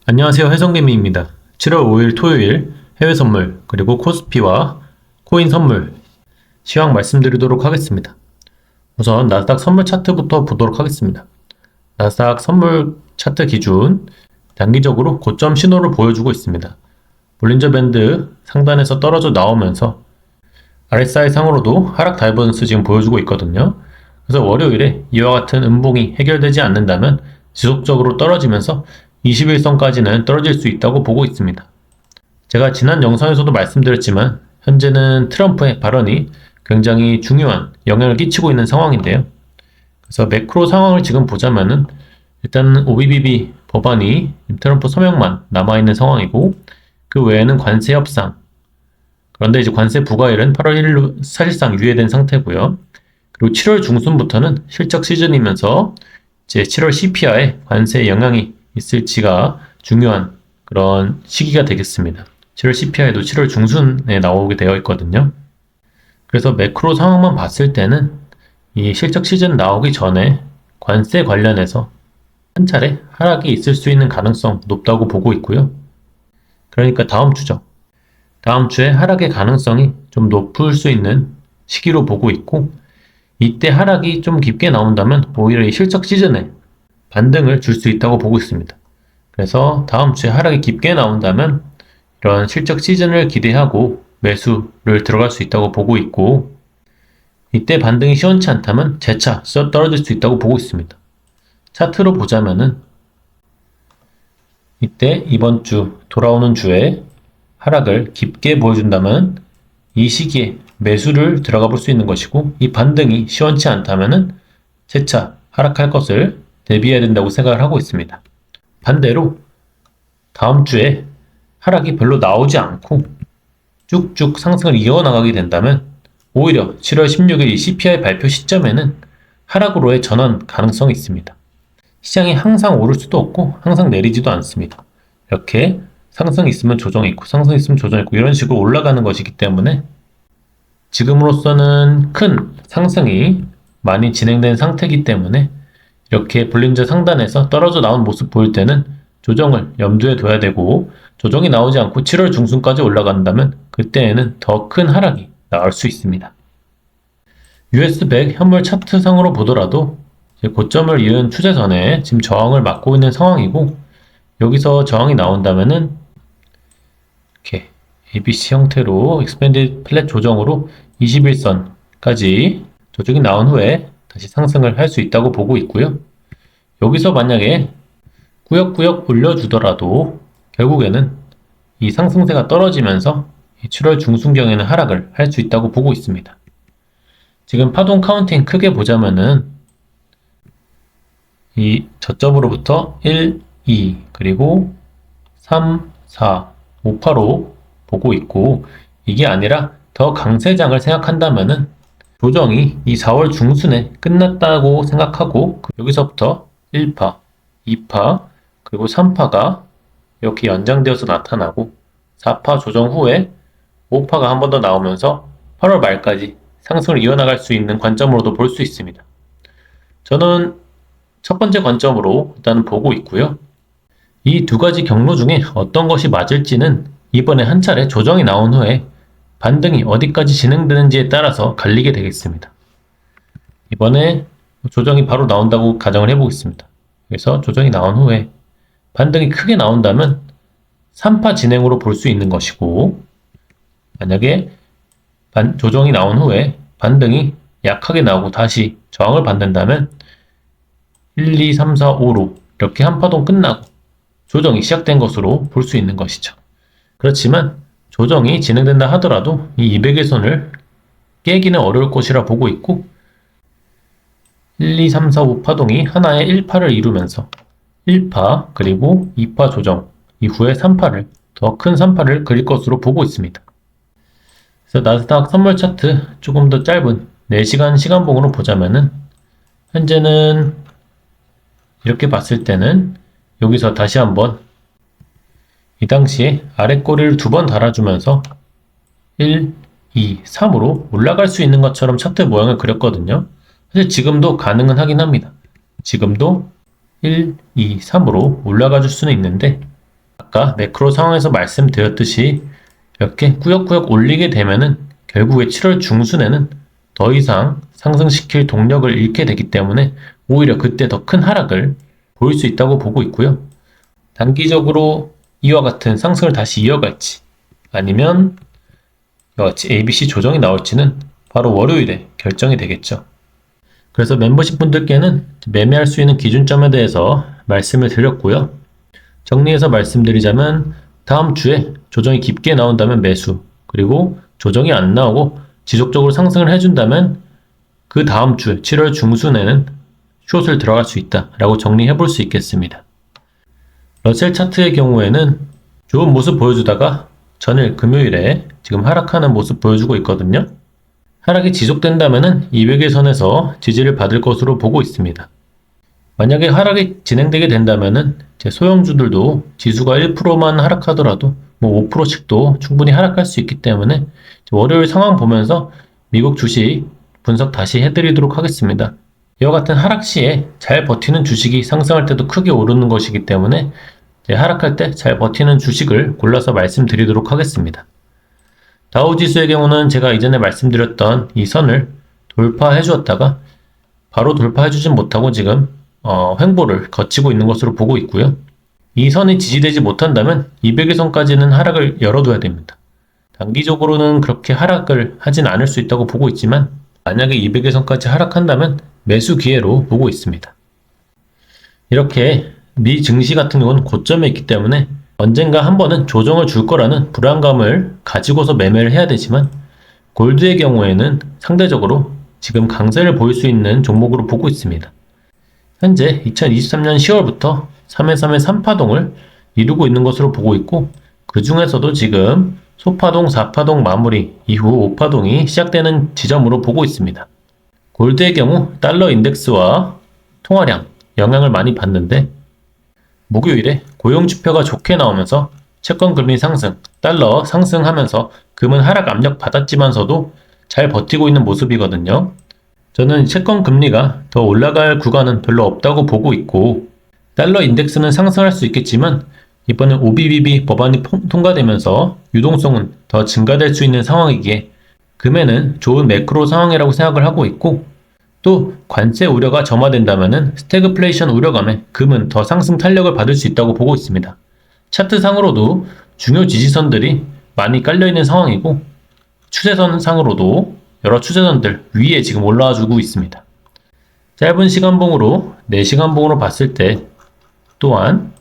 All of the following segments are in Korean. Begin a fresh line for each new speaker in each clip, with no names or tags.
안녕하세요. 해성개미입니다. 7월 5일 토요일 해외 선물 그리고 코스피와 코인 선물 시황 말씀드리도록 하겠습니다. 우선 나스닥 선물 차트부터 보도록 하겠습니다. 나스닥 선물 차트 기준 단기적으로 고점 신호를 보여주고 있습니다. 볼린저 밴드 상단에서 떨어져 나오면서 RSI 상으로도 하락 다이버전스 지금 보여주고 있거든요. 그래서 월요일에 이와 같은 음봉이 해결되지 않는다면 지속적으로 떨어지면서 21선까지는 떨어질 수 있다고 보고 있습니다. 제가 지난 영상에서도 말씀드렸지만 현재는 트럼프의 발언이 굉장히 중요한 영향을 끼치고 있는 상황인데요. 그래서 매크로 상황을 지금 보자면은 일단 OBBB 법안이 트럼프 서명만 남아있는 상황이고 그 외에는 관세 협상, 그런데 이제 관세 부과일은 8월 1일로 사실상 유예된 상태고요. 그리고 7월 중순부터는 실적 시즌이면서 이제 7월 CPI에 관세 영향이 있을지가 중요한 그런 시기가 되겠습니다. 7월 CPI도 7월 중순에 나오게 되어 있거든요. 그래서 매크로 상황만 봤을 때는 이 실적 시즌 나오기 전에 관세 관련해서 한 차례 하락이 있을 수 있는 가능성 높다고 보고 있고요. 그러니까 다음 주죠. 다음 주에 하락의 가능성이 좀 높을 수 있는 시기로 보고 있고, 이때 하락이 좀 깊게 나온다면 오히려 이 실적 시즌에 반등을 줄 수 있다고 보고 있습니다. 그래서 다음 주에 하락이 깊게 나온다면 이런 실적 시즌을 기대하고 매수를 들어갈 수 있다고 보고 있고, 이때 반등이 시원치 않다면 재차 떨어질 수 있다고 보고 있습니다. 차트로 보자면은 이때 이번 주 돌아오는 주에 하락을 깊게 보여준다면 이 시기에 매수를 들어가 볼 수 있는 것이고, 이 반등이 시원치 않다면은 재차 하락할 것을 대비해야 된다고 생각을 하고 있습니다. 반대로 다음 주에 하락이 별로 나오지 않고 쭉쭉 상승을 이어나가게 된다면 오히려 7월 16일 이 CPI 발표 시점에는 하락으로의 전환 가능성이 있습니다. 시장이 항상 오를 수도 없고 항상 내리지도 않습니다. 이렇게 상승이 있으면 조정이 있고 상승이 있으면 조정이 있고 이런 식으로 올라가는 것이기 때문에 지금으로서는 큰 상승이 많이 진행된 상태이기 때문에 이렇게 볼린저 상단에서 떨어져 나온 모습 보일 때는 조정을 염두에 둬야 되고, 조정이 나오지 않고 7월 중순까지 올라간다면 그때에는 더 큰 하락이 나올 수 있습니다. US100 현물 차트상으로 보더라도 고점을 이은 추세선에 지금 저항을 맞고 있는 상황이고, 여기서 저항이 나온다면은 이렇게 ABC 형태로 익스펜디드 플랫 조정으로 21선까지 조정이 나온 후에 다시 상승을 할 수 있다고 보고 있고요. 여기서 만약에 꾸역꾸역 올려주더라도 결국에는 이 상승세가 떨어지면서 7월 중순경에는 하락을 할 수 있다고 보고 있습니다. 지금 파동 카운팅 크게 보자면은 이 저점으로부터 1, 2, 그리고 3, 4, 5, 8로 보고 있고, 이게 아니라 더 강세장을 생각한다면은 조정이 이 4월 중순에 끝났다고 생각하고 여기서부터 1파, 2파, 그리고 3파가 이렇게 연장되어서 나타나고 4파 조정 후에 5파가 한 번 더 나오면서 8월 말까지 상승을 이어나갈 수 있는 관점으로도 볼 수 있습니다. 저는 첫 번째 관점으로 일단은 보고 있고요. 이 두 가지 경로 중에 어떤 것이 맞을지는 이번에 한 차례 조정이 나온 후에 반등이 어디까지 진행되는지에 따라서 갈리게 되겠습니다. 이번에 조정이 바로 나온다고 가정을 해보겠습니다. 그래서 조정이 나온 후에 반등이 크게 나온다면 3파 진행으로 볼 수 있는 것이고, 만약에 조정이 나온 후에 반등이 약하게 나오고 다시 저항을 받는다면 1, 2, 3, 4, 5로 이렇게 한 파동 끝나고 조정이 시작된 것으로 볼 수 있는 것이죠. 그렇지만 조정이 진행된다 하더라도 이 200일선을 깨기는 어려울 것이라 보고 있고, 1, 2, 3, 4, 5 파동이 하나의 1파를 이루면서 1파 그리고 2파 조정 이후에 3파를 더 큰 3파를 그릴 것으로 보고 있습니다. 그래서 나스닥 선물 차트 조금 더 짧은 4시간 시간봉으로 보자면은 현재는 이렇게 봤을 때는 여기서 다시 한번 이 당시에 아래 꼬리를 2번 달아주면서 1, 2, 3으로 올라갈 수 있는 것처럼 차트 모양을 그렸거든요. 사실 지금도 가능은 하긴 합니다. 지금도 1, 2, 3으로 올라가 줄 수는 있는데 아까 매크로 상황에서 말씀드렸듯이 이렇게 꾸역꾸역 올리게 되면은 결국에 7월 중순에는 더 이상 상승시킬 동력을 잃게 되기 때문에 오히려 그때 더 큰 하락을 보일 수 있다고 보고 있고요. 단기적으로 이와 같은 상승을 다시 이어갈지 아니면 이와 같이 ABC 조정이 나올지는 바로 월요일에 결정이 되겠죠. 그래서 멤버십 분들께는 매매할 수 있는 기준점에 대해서 말씀을 드렸고요. 정리해서 말씀드리자면 다음 주에 조정이 깊게 나온다면 매수, 그리고 조정이 안 나오고 지속적으로 상승을 해준다면 그 다음 주 7월 중순에는 숏을 들어갈 수 있다라고 정리해 볼 수 있겠습니다. 러셀 차트의 경우에는 좋은 모습 보여주다가 전일 금요일에 지금 하락하는 모습 보여주고 있거든요. 하락이 지속된다면 200일 선에서 지지를 받을 것으로 보고 있습니다. 만약에 하락이 진행되게 된다면 제 소형주들도 지수가 1%만 하락하더라도 뭐 5%씩도 충분히 하락할 수 있기 때문에 월요일 상황 보면서 미국 주식 분석 다시 해드리도록 하겠습니다. 이와 같은 하락 시에 잘 버티는 주식이 상승할 때도 크게 오르는 것이기 때문에 하락할 때 잘 버티는 주식을 골라서 말씀드리도록 하겠습니다. 다우지수의 경우는 제가 이전에 말씀드렸던 이 선을 돌파해 주었다가 바로 돌파해 주진 못하고 지금 횡보를 거치고 있는 것으로 보고 있고요. 이 선이 지지되지 못한다면 200일 선까지는 하락을 열어둬야 됩니다. 단기적으로는 그렇게 하락을 하진 않을 수 있다고 보고 있지만 만약에 200일 선까지 하락한다면 매수 기회로 보고 있습니다. 이렇게 미 증시 같은 경우는 고점에 있기 때문에 언젠가 한 번은 조정을 줄 거라는 불안감을 가지고서 매매를 해야 되지만 골드의 경우에는 상대적으로 지금 강세를 보일 수 있는 종목으로 보고 있습니다. 현재 2023년 10월부터 3회 3파동을 이루고 있는 것으로 보고 있고 그 중에서도 지금 소파동 4파동 마무리 이후 5파동이 시작되는 지점으로 보고 있습니다. 골드의 경우 달러 인덱스와 통화량 영향을 많이 받는데 목요일에 고용지표가 좋게 나오면서 채권 금리 상승, 달러 상승하면서 금은 하락 압력 받았지만서도 잘 버티고 있는 모습이거든요. 저는 채권 금리가 더 올라갈 구간은 별로 없다고 보고 있고 달러 인덱스는 상승할 수 있겠지만 이번에 OBBB 법안이 통과되면서 유동성은 더 증가될 수 있는 상황이기에 금에는 좋은 매크로 상황이라고 생각을 하고 있고 또 관세 우려가 점화된다면 스태그플레이션 우려감에 금은 더 상승 탄력을 받을 수 있다고 보고 있습니다. 차트상으로도 중요 지지선들이 많이 깔려있는 상황이고 추세선 상으로도 여러 추세선들 위에 지금 올라와 주고 있습니다. 짧은 시간봉으로 4시간봉으로 봤을 때 또한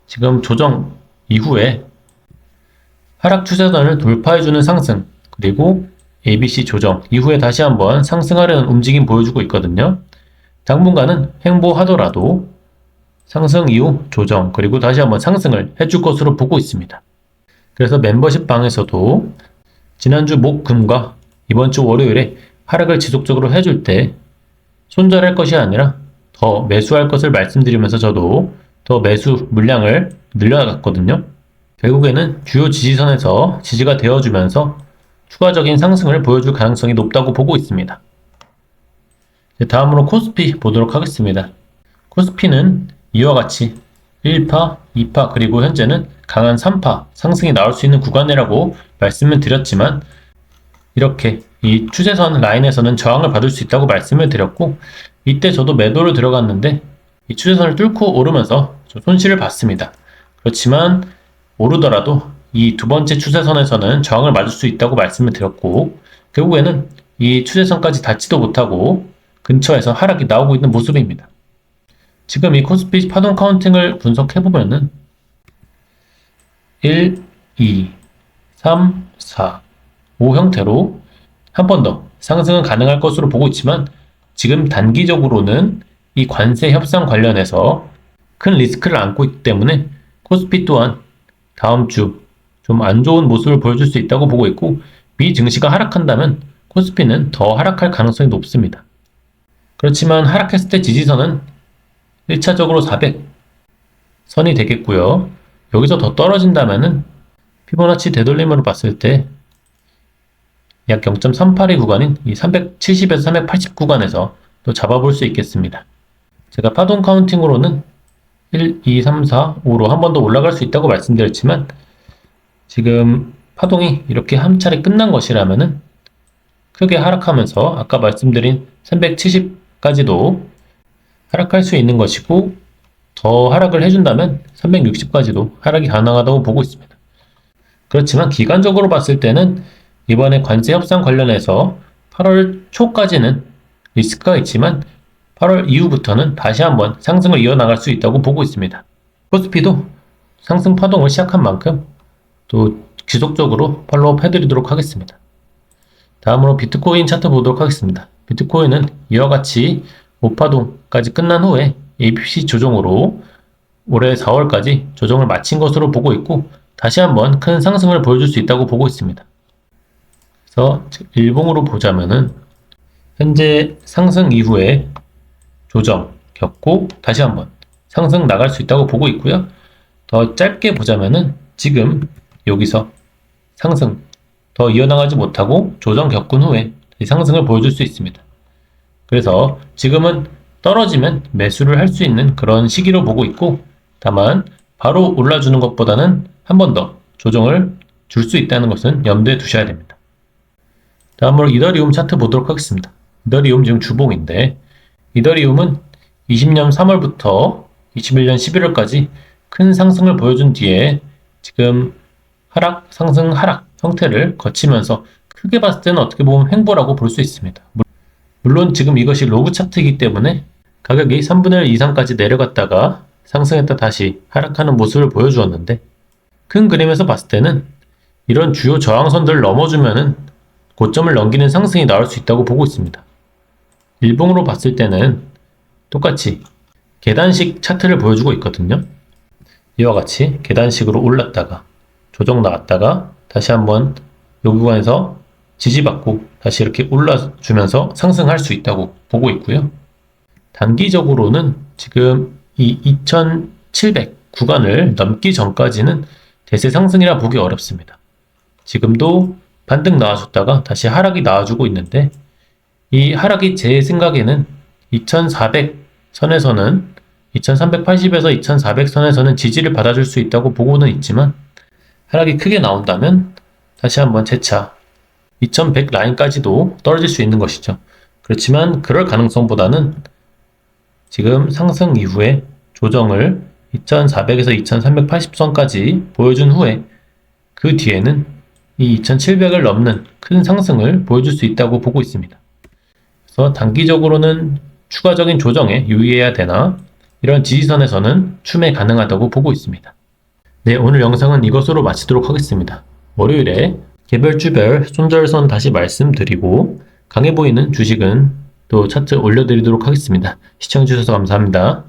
지금 조정 이후에 하락 추세선을 돌파해주는 상승 그리고 ABC 조정 이후에 다시 한번 상승하려는 움직임 보여주고 있거든요. 당분간은 횡보하더라도 상승 이후 조정 그리고 다시 한번 상승을 해줄 것으로 보고 있습니다. 그래서 멤버십 방에서도 지난주 목 금과 이번 주 월요일에 하락을 지속적으로 해줄 때 손절할 것이 아니라 더 매수할 것을 말씀드리면서 저도 더 매수 물량을 늘려나갔거든요. 결국에는 주요 지지선에서 지지가 되어주면서 추가적인 상승을 보여줄 가능성이 높다고 보고 있습니다. 다음으로 코스피 보도록 하겠습니다. 코스피는 이와 같이 1파, 2파 그리고 현재는 강한 3파 상승이 나올 수 있는 구간이라고 말씀을 드렸지만 이렇게 이 추세선 라인에서는 저항을 받을 수 있다고 말씀을 드렸고 이때 저도 매도를 들어갔는데 이 추세선을 뚫고 오르면서 손실을 봤습니다. 그렇지만 오르더라도 이 두 번째 추세선에서는 저항을 맞을 수 있다고 말씀을 드렸고 결국에는 이 추세선까지 닿지도 못하고 근처에서 하락이 나오고 있는 모습입니다. 지금 이 코스피 파동 카운팅을 분석해보면은 1, 2, 3, 4, 5 형태로 한 번 더 상승은 가능할 것으로 보고 있지만 지금 단기적으로는 이 관세 협상 관련해서 큰 리스크를 안고 있기 때문에 코스피 또한 다음 주 좀 안 좋은 모습을 보여줄 수 있다고 보고 있고 미 증시가 하락한다면 코스피는 더 하락할 가능성이 높습니다. 그렇지만 하락했을 때 지지선은 1차적으로 400 선이 되겠고요. 여기서 더 떨어진다면은 피보나치 되돌림으로 봤을 때 약 0.38의 구간인 이 370에서 380 구간에서 또 잡아볼 수 있겠습니다. 제가 파동 카운팅으로는 1, 2, 3, 4, 5로 한 번 더 올라갈 수 있다고 말씀드렸지만 지금 파동이 이렇게 한 차례 끝난 것이라면은 크게 하락하면서 아까 말씀드린 370까지도 하락할 수 있는 것이고 더 하락을 해준다면 360까지도 하락이 가능하다고 보고 있습니다. 그렇지만 기간적으로 봤을 때는 이번에 관세 협상 관련해서 8월 초까지는 리스크가 있지만 8월 이후부터는 다시 한번 상승을 이어나갈 수 있다고 보고 있습니다. 코스피도 상승 파동을 시작한 만큼 또 지속적으로 팔로우업 해드리도록 하겠습니다. 다음으로 비트코인 차트 보도록 하겠습니다. 비트코인은 이와 같이 5파동까지 끝난 후에 ABC 조정으로 올해 4월까지 조정을 마친 것으로 보고 있고 다시 한번 큰 상승을 보여줄 수 있다고 보고 있습니다. 그래서 일봉으로 보자면은 현재 상승 이후에 조정 겪고 다시 한번 상승 나갈 수 있다고 보고 있고요. 더 짧게 보자면은 지금 여기서 상승 더 이어나가지 못하고 조정 겪은 후에 상승을 보여줄 수 있습니다. 그래서 지금은 떨어지면 매수를 할 수 있는 그런 시기로 보고 있고 다만 바로 올라주는 것보다는 한 번 더 조정을 줄 수 있다는 것은 염두에 두셔야 됩니다. 다음으로 이더리움 차트 보도록 하겠습니다. 이더리움 지금 주봉인데 이더리움은 20년 3월부터 21년 11월까지 큰 상승을 보여준 뒤에 지금 하락, 상승, 하락 형태를 거치면서 크게 봤을 때는 어떻게 보면 횡보라고 볼 수 있습니다. 물론 지금 이것이 로그 차트이기 때문에 가격이 3분의 1 이상까지 내려갔다가 상승했다 다시 하락하는 모습을 보여주었는데 큰 그림에서 봤을 때는 이런 주요 저항선들을 넘어주면은 고점을 넘기는 상승이 나올 수 있다고 보고 있습니다. 일봉으로 봤을 때는 똑같이 계단식 차트를 보여주고 있거든요. 이와 같이 계단식으로 올랐다가 조정 나왔다가 다시 한번 이 구간에서 지지받고 다시 이렇게 올라주면서 상승할 수 있다고 보고 있고요. 단기적으로는 지금 이 2700 구간을 넘기 전까지는 대세 상승이라 보기 어렵습니다. 지금도 반등 나와줬다가 다시 하락이 나와주고 있는데 이 하락이 제 생각에는 2400 선에서는 2380에서 2400 선에서는 지지를 받아줄 수 있다고 보고는 있지만 하락이 크게 나온다면 다시 한번 재차 2100 라인까지도 떨어질 수 있는 것이죠. 그렇지만 그럴 가능성보다는 지금 상승 이후에 조정을 2400에서 2380선까지 보여준 후에 그 뒤에는 이 2700을 넘는 큰 상승을 보여줄 수 있다고 보고 있습니다. 그래서 단기적으로는 추가적인 조정에 유의해야 되나 이런 지지선에서는 추매 가능하다고 보고 있습니다. 네, 오늘 영상은 이것으로 마치도록 하겠습니다. 월요일에 개별주별 손절선 다시 말씀드리고 강해 보이는 주식은 또 차트 올려드리도록 하겠습니다. 시청해주셔서 감사합니다.